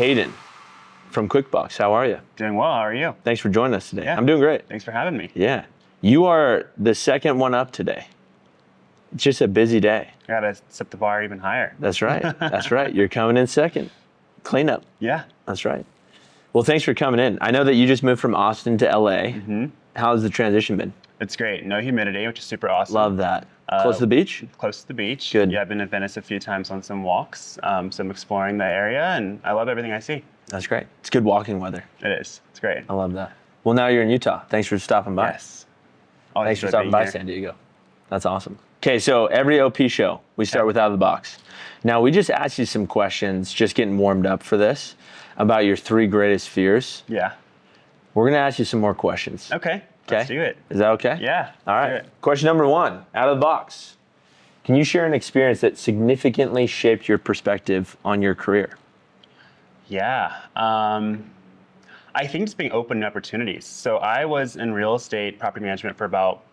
Cayden from QuickBox. How are you? Doing well. How are you? Thanks for joining us today. Yeah. I'm doing great. Thanks for having me. Yeah. You are the second one up today. It's just a busy day. I gotta set the bar even higher. That's right. That's right. You're coming in second. Cleanup. Yeah. That's right. Well, thanks for coming in. I know that you just moved from Austin to LA. Mm-hmm. How's the transition been? It's great. No humidity, which is super awesome. Love that. Close to the beach? Close to the beach. Good. Yeah, I've been to Venice a few times on some walks. So I'm exploring the area, and I love everything I see. That's great. It's good walking weather. It is. It's great. I love that. Well, now you're in Utah. Thanks for stopping by. Yes. Always Thanks for enjoyed stopping being by here. San Diego. That's awesome. Okay, so every OP show, we start with out of the box. Now, we just asked you some questions, just getting warmed up for this, about your 3 greatest fears. Yeah. We're going to ask you some more questions. Okay. Let's do it. Is that okay? Yeah. All let's do right. it. Question number 1, out of the box. Can you share an experience that significantly shaped your perspective on your career? Yeah. I think just being open to opportunities. So I was in real estate property management for about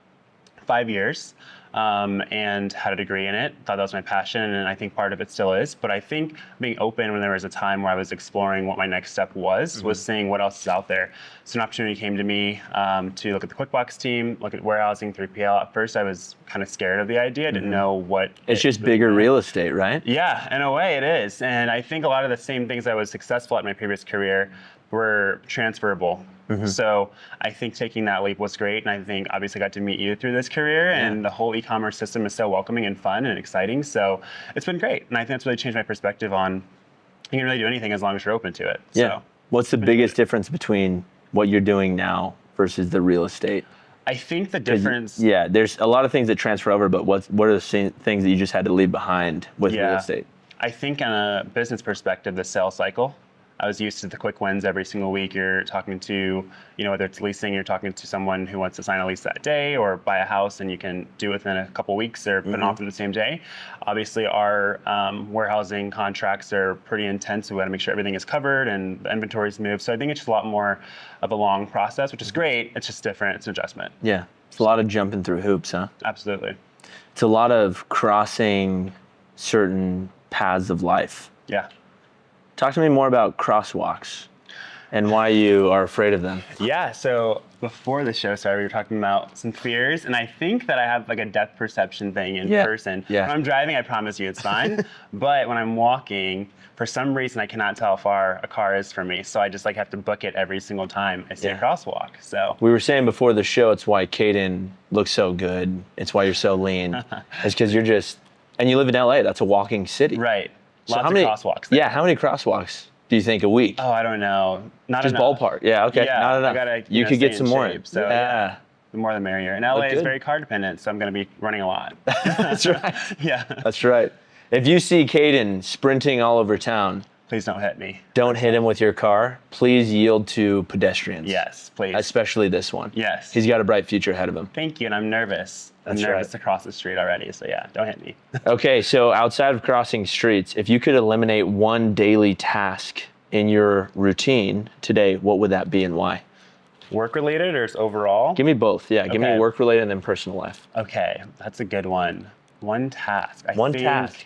5 years and had a degree in it. Thought that was my passion, and I think part of it still is. But I think being open when there was a time where I was exploring what my next step was seeing what else is out there. So an opportunity came to me to look at the QuickBox team, look at warehousing, 3PL. At first, I was kind of scared of the idea. I didn't know what. It's just bigger real estate, right? Yeah, in a way it is. And I think a lot of the same things I was successful at in my previous career were transferable. So I think taking that leap was great. And I think obviously got to meet you through this career, and the whole e-commerce system is so welcoming and fun and exciting. So it's been great. And I think that's really changed my perspective on you can really do anything as long as you're open to it. Yeah. So What's the biggest difference between what you're doing now versus the real estate? I think the difference. Yeah, there's a lot of things that transfer over, but what are the things that you just had to leave behind with real estate? I think on a business perspective, the sales cycle. I was used to the quick wins every single week. You're talking to, whether it's leasing, you're talking to someone who wants to sign a lease that day or buy a house, and you can do it within a couple weeks or put an offer the same day. Obviously, our warehousing contracts are pretty intense. So we got to make sure everything is covered and the inventory's moved. So I think it's just a lot more of a long process, which is great. It's just different. It's an adjustment. Yeah, it's a lot of jumping through hoops, huh? Absolutely. It's a lot of crossing certain paths of life. Yeah. Talk to me more about crosswalks and why you are afraid of them. Yeah, so before the show started, we were talking about some fears, and I think that I have like a depth perception thing in person. Yeah. When I'm driving, I promise you it's fine, but when I'm walking, for some reason I cannot tell how far a car is from me, so I just like have to book it every single time I see a crosswalk. So we were saying before the show, it's why Cayden looks so good. It's why you're so lean. It's because you're just, and you live in LA. That's a walking city. Right. So Lots how many of crosswalks there. Yeah, how many crosswalks do you think a week? Oh, I don't know. Not Just enough. ballpark. Yeah, okay. Yeah, Not enough. I gotta, you could stay get some in more. shape, so yeah. the more the merrier. And LA is good. very car dependent, so I'm going to be running a lot. That's right. Yeah. That's right. If you see Cayden sprinting all over town, Please don't hit me. don't hit him with your car. Please yield to pedestrians. Yes, please. Especially this one. Yes. He's got a bright future ahead of him. Thank you, and I'm nervous. That's I'm nervous right. to cross the street already, so yeah, don't hit me. Okay, so outside of crossing streets, if you could eliminate one daily task in your routine today, what would that be and why? Work related or is overall? Give me both. Yeah, give me Okay. work related and then personal life. Okay, that's a good one. One task. One task.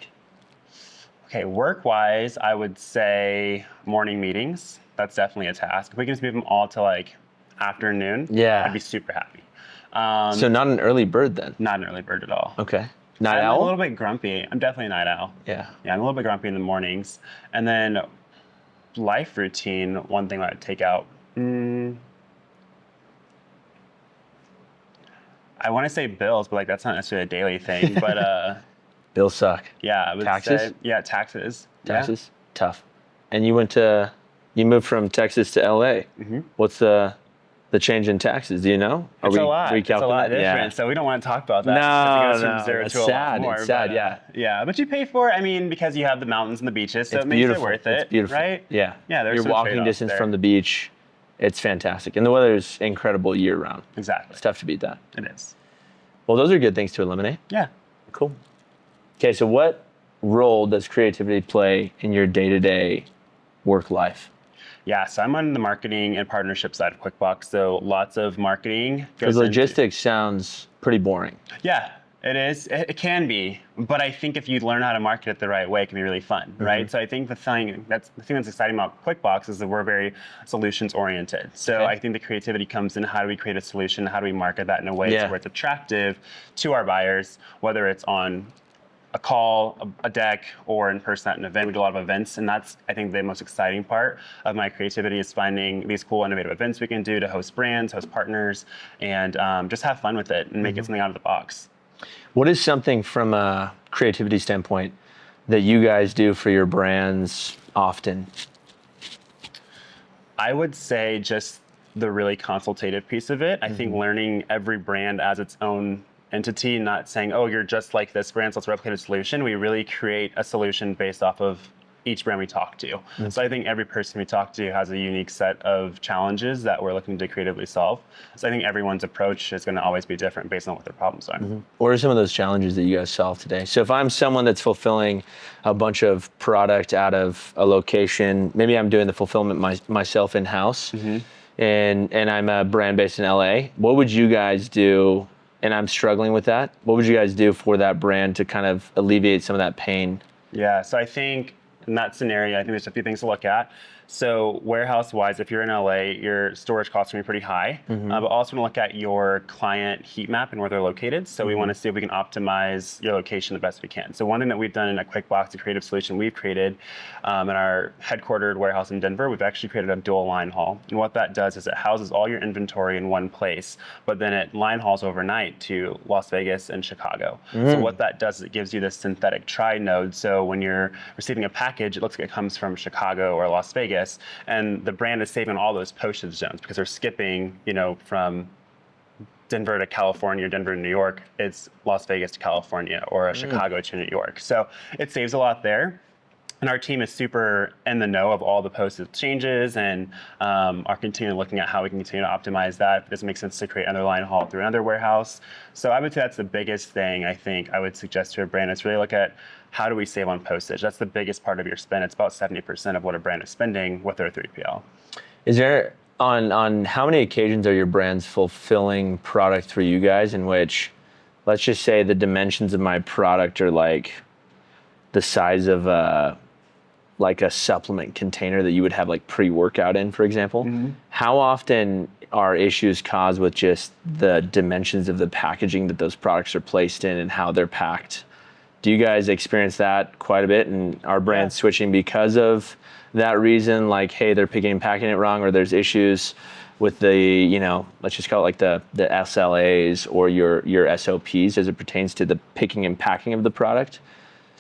Okay, work-wise, I would say morning meetings. That's definitely a task. If we can just move them all to like afternoon, Yeah. I'd be super happy. So not an early bird then? Not an early bird at all. Okay. Night I'm owl? a little bit grumpy. I'm definitely a night owl. Yeah. Yeah, I'm a little bit grumpy in the mornings. And then life routine, one thing I would take out. I want to say bills, but like that's not necessarily a daily thing. But Bills suck. yeah, I would Taxes? say taxes. Taxes? Tough. And you moved from Texas to LA. What's the change in taxes? Do you know? Yeah. It's a lot. It's a lot different. Yeah. So we don't want to talk about that. No, It goes from no, 0 it's to a lot sad. more, It's sad, but, yeah. Yeah, but you pay for it. I mean, because you have the mountains and the beaches, so It's it makes beautiful. it worth it. It's beautiful. Right? Yeah. Yeah, there's You're some walking trade-offs distance there. from the beach. It's fantastic. And the weather is incredible year round. Exactly. It's tough to beat that. It is. Well, those are good things to eliminate. Yeah. Cool. Okay, so what role does creativity play in your day-to-day work life? Yeah, so I'm on the marketing and partnership side of QuickBox, so lots of marketing. Because goes into- logistics sounds pretty boring. Yeah, It is. It can be, but I think if you learn how to market it the right way, it can be really fun, right? So I think the thing that's exciting about QuickBox is that we're very solutions oriented. So Okay. I think the creativity comes in how do we create a solution, how do we market that in a way Yeah. where it's attractive to our buyers, whether it's on a call, a deck, or in person at an event. We do a lot of events, and that's, I think, the most exciting part of my creativity is finding these cool, innovative events we can do to host brands, host partners, and just have fun with it and make it something out of the box. What is something from a creativity standpoint that you guys do for your brands often? I would say just the really consultative piece of it. I think learning every brand as its own entity, not saying, oh, you're just like this brand, so let's replicate a solution. We really create a solution based off of each brand we talk to. So I think every person we talk to has a unique set of challenges that we're looking to creatively solve. So I think everyone's approach is going to always be different based on what their problems are. What are some of those challenges that you guys solve today? So if I'm someone that's fulfilling a bunch of product out of a location, maybe I'm doing the fulfillment myself in-house, and I'm a brand based in LA, what would you guys do, and I'm struggling with that, what would you guys do for that brand to kind of alleviate some of that pain? Yeah, so I think in that scenario, I think there's a few things to look at. So warehouse-wise, if you're in LA, your storage costs are going to be pretty high, but also want to look at your client heat map and where they're located. So we want to see if we can optimize your location the best we can. So one thing that we've done in a QuickBox, a creative solution we've created in our headquartered warehouse in Denver, we've actually created a dual line haul. And what that does is it houses all your inventory in one place, but then it line hauls overnight to Las Vegas and Chicago. So what that does is it gives you this synthetic tri-node. So when you're receiving a package, it looks like it comes from Chicago or Las Vegas. And the brand is saving all those postage zones because they're skipping, from Denver to California, or Denver to New York. It's Las Vegas to California or Chicago to New York. So it saves a lot there. And our team is super in the know of all the posted changes and are continually looking at how we can continue to optimize that. If it doesn't make sense to create another line haul through another warehouse. So I would say that's the biggest thing I think I would suggest to a brand is really look at how do we save on postage. That's the biggest part of your spend. It's about 70% of what a brand is spending with their 3PL. Is there, on how many occasions are your brands fulfilling product for you guys in which, let's just say the dimensions of my product are like the size of like a supplement container that you would have like pre-workout in, for example? How often are issues caused with just the dimensions of the packaging that those products are placed in and how they're packed? Do you guys experience that quite a bit, and are brands switching because of that reason? Like, hey, they're picking and packing it wrong, or there's issues with the, let's just call it like the SLAs or your SOPs as it pertains to the picking and packing of the product?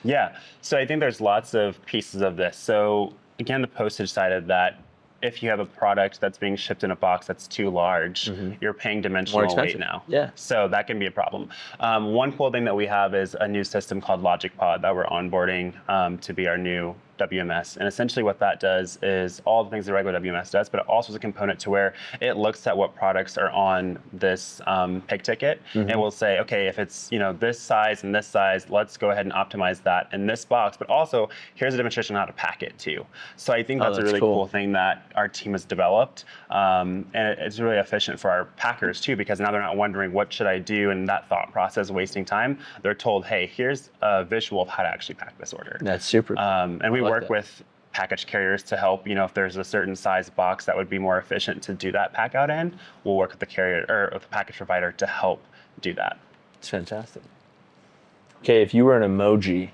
Yeah, so I think there's lots of pieces of this. So again, the postage side of that, if you have a product that's being shipped in a box that's too large, you're paying dimensional weight now. Yeah. So that can be a problem. One cool thing that we have is a new system called LogicPod that we're onboarding to be our new WMS. And essentially what that does is all the things the regular WMS does, but it also is a component to where it looks at what products are on this pick ticket and will say, okay, if it's this size and this size, let's go ahead and optimize that in this box. But also here's a demonstration on how to pack it too. So I think that's a really cool thing that our team has developed. And it's really efficient for our packers too, because now they're not wondering what should I do in that thought process, wasting time. They're told, hey, here's a visual of how to actually pack this order. That's super. And we work with package carriers to help, if there's a certain size box that would be more efficient to do that pack out in, we'll work with the carrier or with the package provider to help do that. It's fantastic. Okay, if you were an emoji,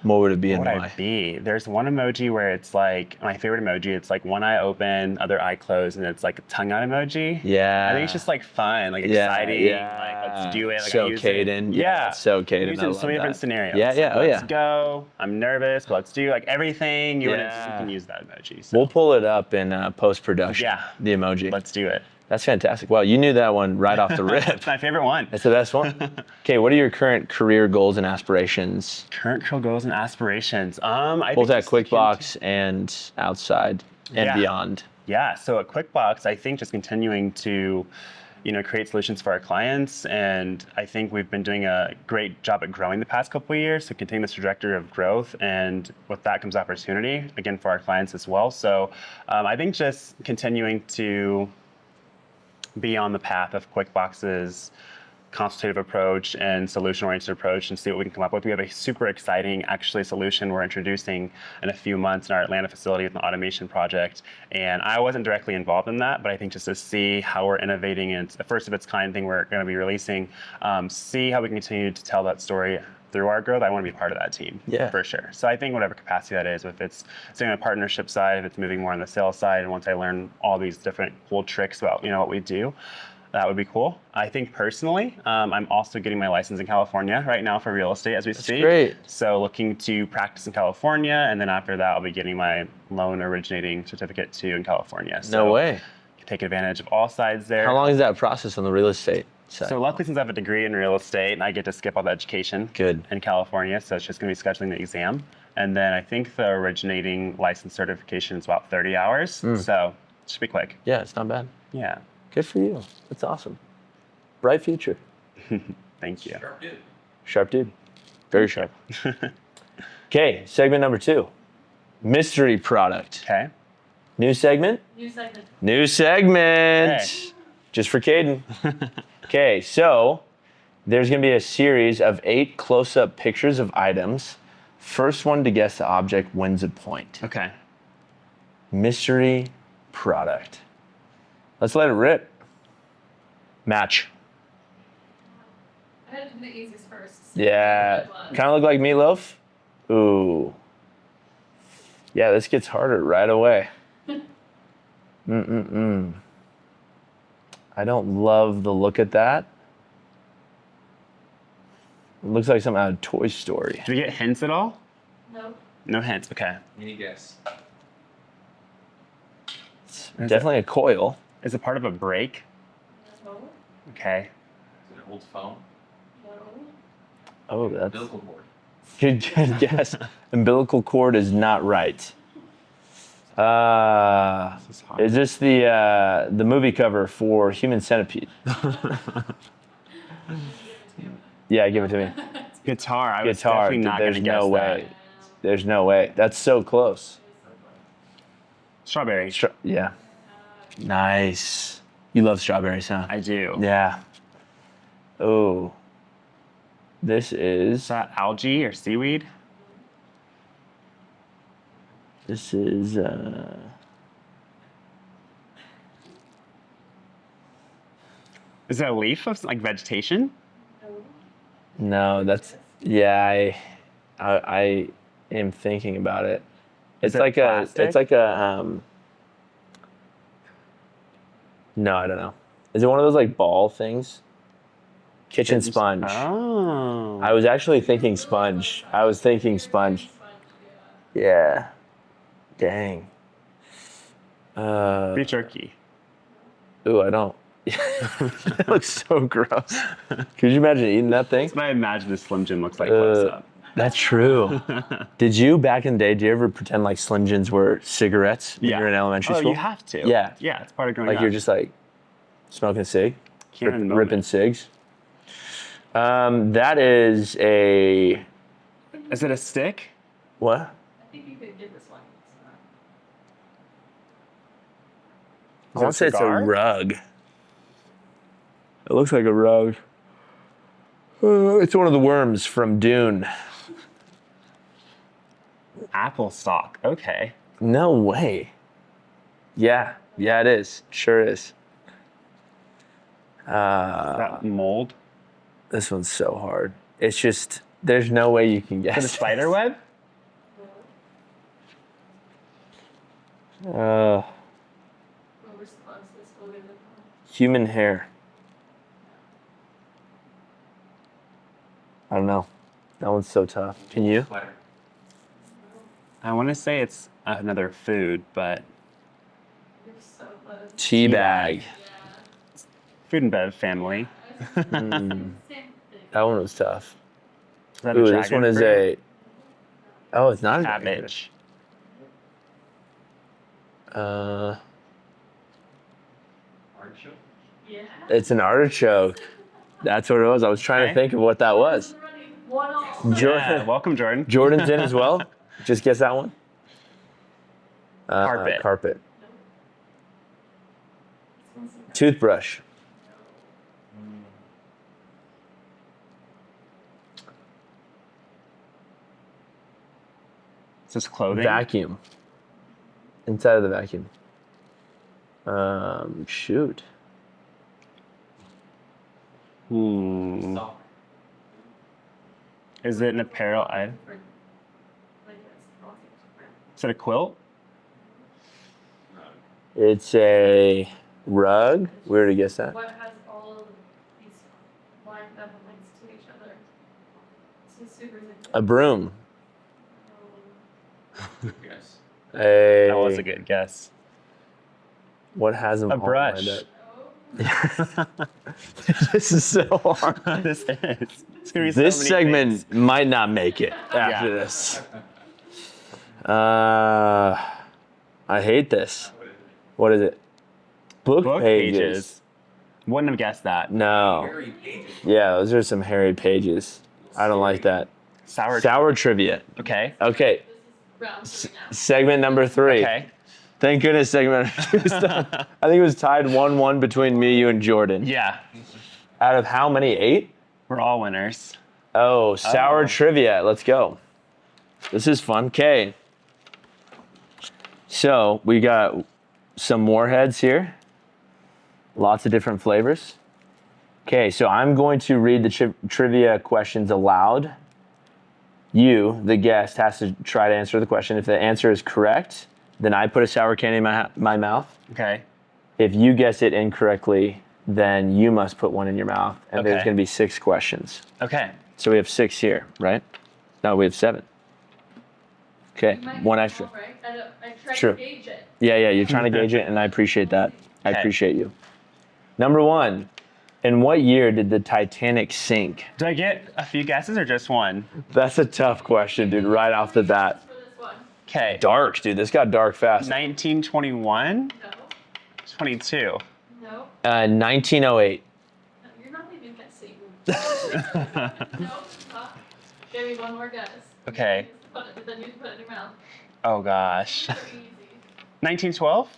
what would it be and What would why? I be? There's one emoji where it's like, my favorite emoji, it's like one eye open, other eye closed, and it's like a tongue out emoji. Yeah. I think it's just like fun, like exciting, like let's do it. Like So I use Cayden. it. Yeah. So Cayden. I use it in so many different scenarios. Yeah, yeah, Like, let's go. I'm nervous, but let's do like everything. You can use that emoji. So. We'll pull it up in post-production. Yeah. The emoji. Let's do it. That's fantastic. Wow, you knew that one right off the rip. It's my favorite one. It's the best one. Okay, what are your current career goals and aspirations? Current career goals and aspirations. Both at QuickBox and outside and beyond. Yeah. So at QuickBox, I think just continuing to, create solutions for our clients, and I think we've been doing a great job at growing the past couple of years. So continue this trajectory of growth, and with that comes opportunity again for our clients as well. So I think just continuing to be on the path of QuickBox's consultative approach and solution-oriented approach and see what we can come up with. We have a super exciting, actually, solution we're introducing in a few months in our Atlanta facility with an automation project. And I wasn't directly involved in that, but I think just to see how we're innovating, and it's a first of its kind thing we're going to be releasing, see how we can continue to tell that story through our growth. I want to be part of that team, for sure. So I think whatever capacity that is, if it's staying on the partnership side, if it's moving more on the sales side, and once I learn all these different cool tricks about what we do, that would be cool. I think personally, I'm also getting my license in California right now for real estate as we speak. Great. So looking to practice in California, and then after that, I'll be getting my loan originating certificate too in California. So No way. Take advantage of all sides there. How long is that process on the real estate side? So luckily, since I have a degree in real estate, and I get to skip all the education in California, so it's just going to be scheduling the exam. And then I think the originating license certification is about 30 hours, so it should be quick. Yeah, it's not bad. Yeah. Good for you. That's awesome. Bright future. Thank you. Sharp dude. Sharp dude. Very sharp. Okay, segment number 2. Mystery product. Okay. New segment? New segment. New segment. Okay. Just for Cayden. Okay, so there's going to be a series of 8 close-up pictures of items. First one to guess the object wins a point. Okay. Mystery product. Let's let it rip. Match. I had to do the easiest first. Yeah. Kind of look like meatloaf. Ooh. Yeah, this gets harder right away. I don't love the look at that. It looks like something out of Toy Story. Do we get hints at all? No. No hints. Okay. Any guess? It's definitely a coil. Is it part of a break? No. Okay. Is it an old phone? No. Oh, that's Umbilical cord. good guess. Umbilical cord is not right. This is hard. Is this the movie cover for Human Centipede? Yeah, give it to me. Guitar. I was Guitar. definitely not going There's to guess no that. way. There's no way. That's so close. Strawberry. Yeah. Nice. You love strawberries, huh? I do. Yeah. Oh. This Is is. that algae or seaweed? This is. Is it a leaf of like vegetation? No. No, that's. Yeah, I am thinking about it. It's it like plastic? a. It's like a. No, I don't know. Is it one of those like ball things? Kitchen sponge. Oh. I was actually thinking sponge. Yeah. Dang. Beef jerky. Ooh, I don't. That looks so gross. Could you imagine eating that thing? That's what I imagine the Slim Jim looks like close up. That's true. Did you back in the day? Did you ever pretend like Slim Jims were cigarettes when you were in elementary Oh, school? you have to. Yeah. Yeah, it's part of growing Like up. you're just like smoking a cig, Canon ripping moment. cigs. That is a Is it a stick? what? I think you could get this one. I want to say it's a cigar? rug. It looks like a rug. It's one of the worms from Dune. Apple stock. Okay. No way. Yeah, it is. Sure is. That mold. This one's so hard. It's just, there's no way you can Is it a guess. spider web? Uh, What response is still good with human hair. I don't know. That one's so tough. Can you? Sweater. I want to say it's another food, but You're so close. Tea bag. Yeah. food and bev family. Same thing. That one was tough. Is that a Ooh, this dragon one is fruit? Oh, it's not a dragon fruit. Cabbage. Artichoke. Yeah. It's an artichoke. That's what it was. I was trying to Okay. think of what that was. One off. Jordan, Yeah, welcome, Jordan. Jordan's in as well. Just guess that one. Carpet. Carpet. Toothbrush. Just clothing. Vacuum. Inside of the vacuum. Shoot. Sock. Is it an apparel item? Like it's all different. Is it a quilt? It's a rug. We already guessed that. What has all of these lined up and links to each other? This is super simple. A broom. Yes. A. That was a good guess. What has them A all brush. lined Oh, up? This is so hard. This is. It's gonna be so This many segment things. might not make it after Yeah. this. I hate this. What is it? Book pages. Wouldn't have guessed that. No. Harry Pages. Yeah, those are some hairy pages. I don't like that. Sour trivia. Okay. Okay, this is round three now. segment number 3. Okay. Thank goodness segment number 2 is done. I think it was tied 1-1 between me, you, and Jordan. Yeah. Out of how many? 8? We're all winners. Oh, sour Oh. trivia. Let's go. This is fun. Okay. So we got some warheads here. Lots of different flavors. Okay, so I'm going to read the trivia questions aloud. You, the guest, has to try to answer the question. If the answer is correct, then I put a sour candy in my mouth. Okay. If you guess it incorrectly, then you must put one in your mouth. And there's Okay. going to be 6 questions. Okay. So we have 6 here, right? No, we have 7. Okay, You might one get extra. them all right. I tried Sure. to gauge it. Yeah, you're trying to gauge it, and I appreciate that. I Okay. appreciate you. Number 1, in what year did the Titanic sink? Do I get a few guesses or just one? That's a tough question, dude, right off the bat. For this one. Okay. Dark, dude. This got dark fast. 1921, No. 22. No. 1908. No, you're not even guessing. No. Give me one more guess. Okay. Then you can put it in your mouth. Oh gosh. Super easy. 1912?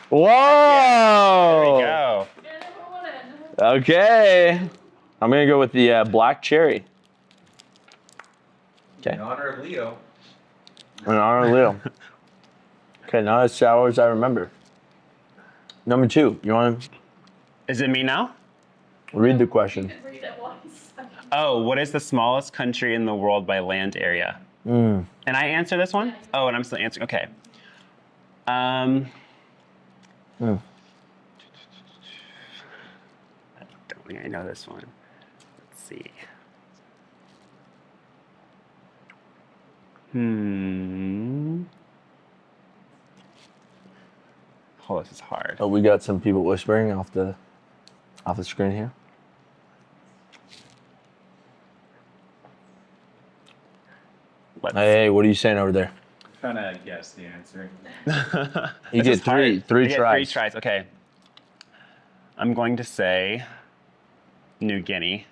Whoa! There we go. Get everyone in. Okay. I'm going to go with the black cherry. Okay. In honor of Leo. In honor of Leo. Okay, not as sour as I remember. Number 2, you want to Is it me now? read the You question? can read it once. Oh, what is the smallest country in the world by land area? Mm. And I answer this one? Oh, and I'm still answering. Okay. Mm. I don't think I know this one. Let's see. Oh, this is hard. Oh, we got some people whispering off the screen here. Let's Hey, what are you saying over there? Trying to guess the answer. You This get is hard. three I get tries. 3 tries. Okay. I'm going to say New Guinea.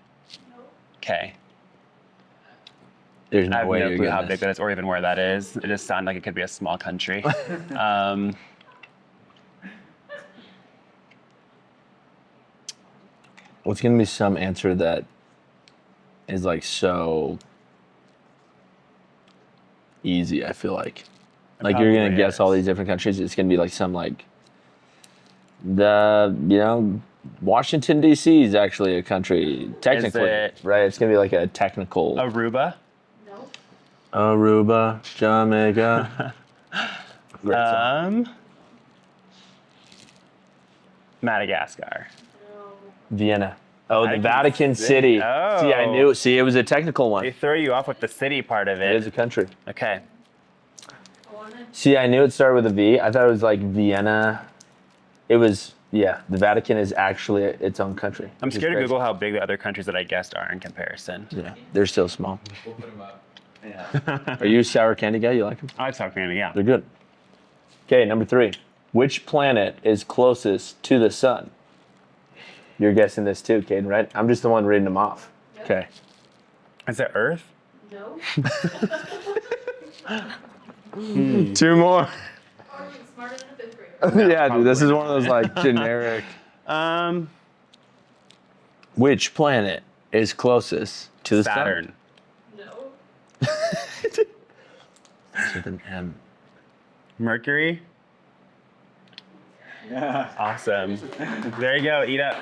Nope. Okay. There's I no have way no you're clue getting how this. big that is or even where that is. It just sounds like it could be a small country. What's gonna be some answer that is like so easy? I feel like you're gonna probably guess all is. these different countries. It's gonna be like some like Washington D.C. is actually a country technically, it- right? It's gonna be like a technical Aruba. Nope. Aruba, Jamaica. Great song. Madagascar. No. Vienna. Oh, the Vatican Vatican City. City. See, I Oh. knew. See, it was a technical one. They throw you off with the city part of It is it. a country. Okay. Go on in. See, I knew it started with a V. I thought it was like Vienna. It was, yeah, the Vatican is actually its own country. I'm which is scared to crazy. Google how big the other countries that I guessed are in comparison. Yeah, they're still small. We'll put them up. Yeah. Are you a sour candy guy? You like them? I was talking to yeah. They're good. Okay, number 3. Which planet is closest to the sun? You're guessing this too, Cayden, right? I'm just the one reading them off. Yep. Okay. Is it Earth? No. 2 more. Are you smarter than a 5th grader? Yeah, dude, this is probably one of those like generic. Which planet is closest to the sun? Saturn. No. with an M. Mercury. Yeah. Awesome. There you go. Eat up.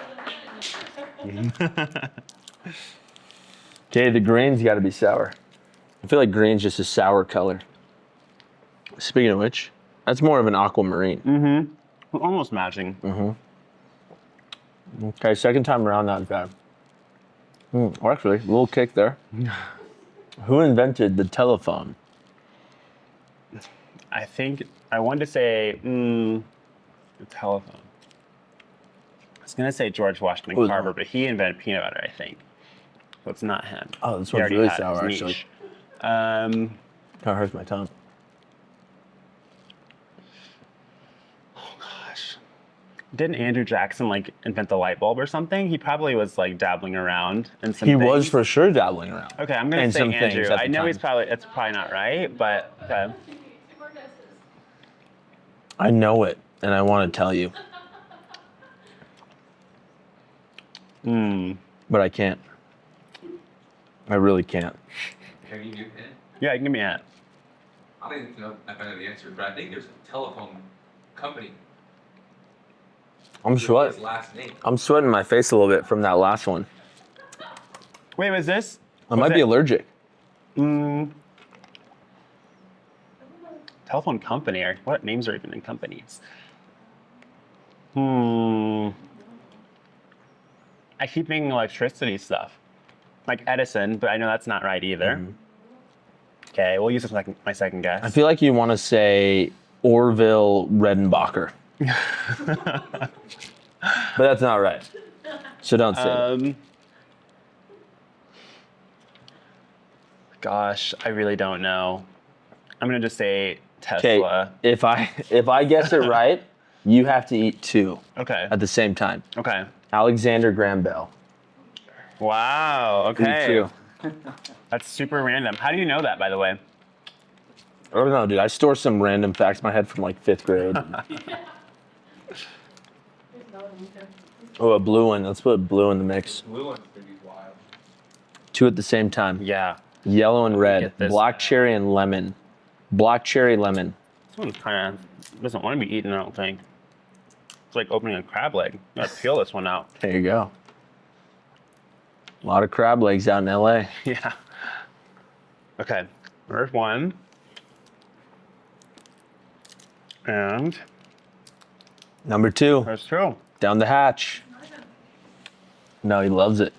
Okay, the green's got to be sour. I feel like green's just a sour color. Speaking of which, that's more of an aquamarine. Almost matching. Okay, second time around, not bad. Or actually, a little kick there. Who invented the telephone? I think I wanted to say the telephone. I was gonna say George Washington Oh, Carver, no. but he invented peanut butter, I think. So it's not him. Oh, this He one's already really had it. sour, It's actually. niche. Kind of hurts my tongue. Oh gosh. Didn't Andrew Jackson like invent the light bulb or something? He probably was like dabbling around in some He things. was for sure dabbling around. Okay, I'm gonna and say some Andrew. things at I the know time. it's probably not right, but okay. Two more guesses. I know it, and I want to tell you, but I can't. I really can't. Can you give it? Yeah, you can give me a hint. I don't even know if I know the answer, but I think there's a telephone company. I'm with sweating. His last name. I'm sweating my face a little bit from that last one. Wait, was this? I might be allergic. Telephone company, or what names are even in companies? I keep thinking electricity stuff, like Edison, but I know that's not right either. Okay, we'll use this like my second guess. I feel like you want to say Orville Redenbacher, but that's not right. So don't say it. Gosh, I really don't know. I'm gonna just say Okay, Tesla. if I guess it right, you have to eat two Okay. at the same time. Okay. Alexander Graham Bell. Wow. Eat Okay. two. That's super random. How do you know that, by the way? I don't know, dude. I store some random facts in my head from like 5th grade. There's another one there. Oh, a blue one. Let's put blue in the mix. Blue one's pretty wild. Two at the same time. Yeah. Yellow and red. get this. Black cherry and lemon. Black cherry lemon. This one kind of doesn't want to be eaten, I don't think. It's like opening a crab leg. You gotta peel this one out. There you go. A lot of crab legs out in LA. Yeah. Okay. There's one. And Number 2. there's two. Down the hatch. No, he loves it.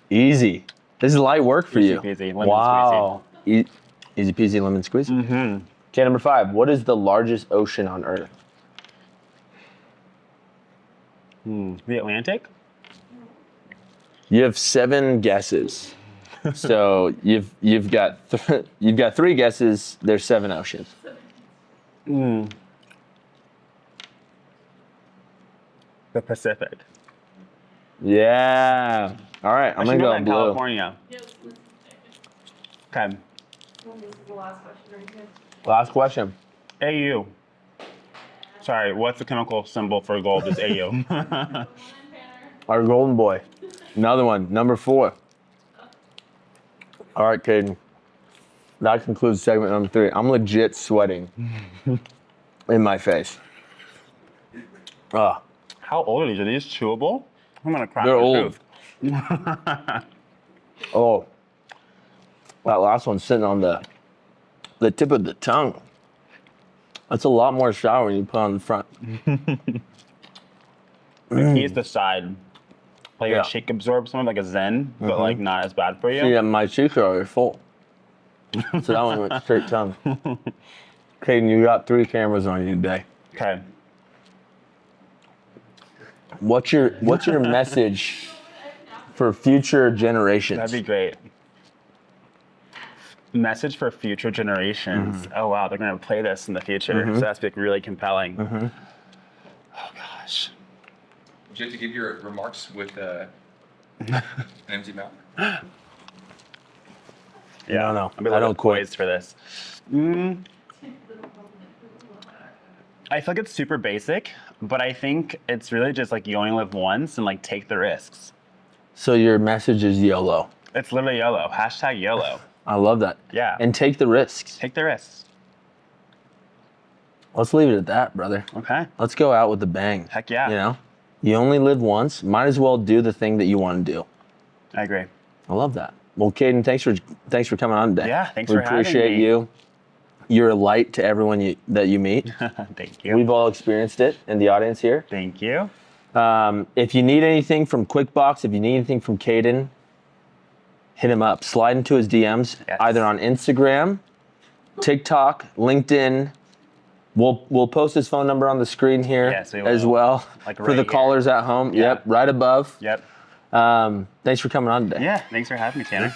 Easy. This is light work for Easy you. peasy, lemon Wow. Easy peasy lemon squeezy. Mm-hmm. Okay, number 5. What is the largest ocean on Earth? The Atlantic? You have 7 guesses. So you've got 3 guesses. There's 7 oceans. The Pacific. Yeah. All right, I'm I gonna should know go that in blue. California. Yep, this is Okay. the last question right here. Last question. AU. Sorry, what's the chemical symbol for gold is AU? One in Tanner. Our golden boy. Another one. Number 4. All right, Cayden. That concludes segment number 3. I'm legit sweating in my face. Ah, How old are these? Are these chewable? I'm gonna crack they're my old. tooth. Oh, that last one's sitting on the tip of the tongue. That's a lot more sour when you put on the front. The key is the side. Like Yeah. your cheek absorbs something like a Zen, but like not as bad for you. See, my cheeks are already full. So that one went straight tongue. Cayden, you got 3 cameras on you today. Okay. What's your message for future generations? That'd be great. Message for future generations. Oh wow, they're gonna play this in the future. So that's like really compelling. Oh gosh. Would you have to give your remarks with an empty mouth? Yeah, No, I'll be I don't little quit. poised for this. I feel like it's super basic, but I think it's really just like you only live once and like take the risks. So your message is YOLO. It's literally YOLO. Hashtag YOLO. I love that. Yeah. And take the risks. Take the risks. let's leave it at that, brother. Okay. Let's go out with a bang. Heck yeah. You know, you only live once. Might as well do the thing that you want to do. I agree. I love that. Well, Cayden, thanks for coming on today. Yeah, thanks we for having appreciate me. you. You're a light to everyone that you meet. Thank you. We've all experienced it in the audience here. Thank you. If you need anything from QuickBox, if you need anything from Cayden, hit him up. Slide into his DMs, Yes. either on Instagram, TikTok, LinkedIn. We'll post his phone number on the screen here Yes, we as will. well Like for right the here. callers at home. Yeah. Yep, right above. Yep. Thanks for coming on today. Yeah, thanks for having me, Tanner.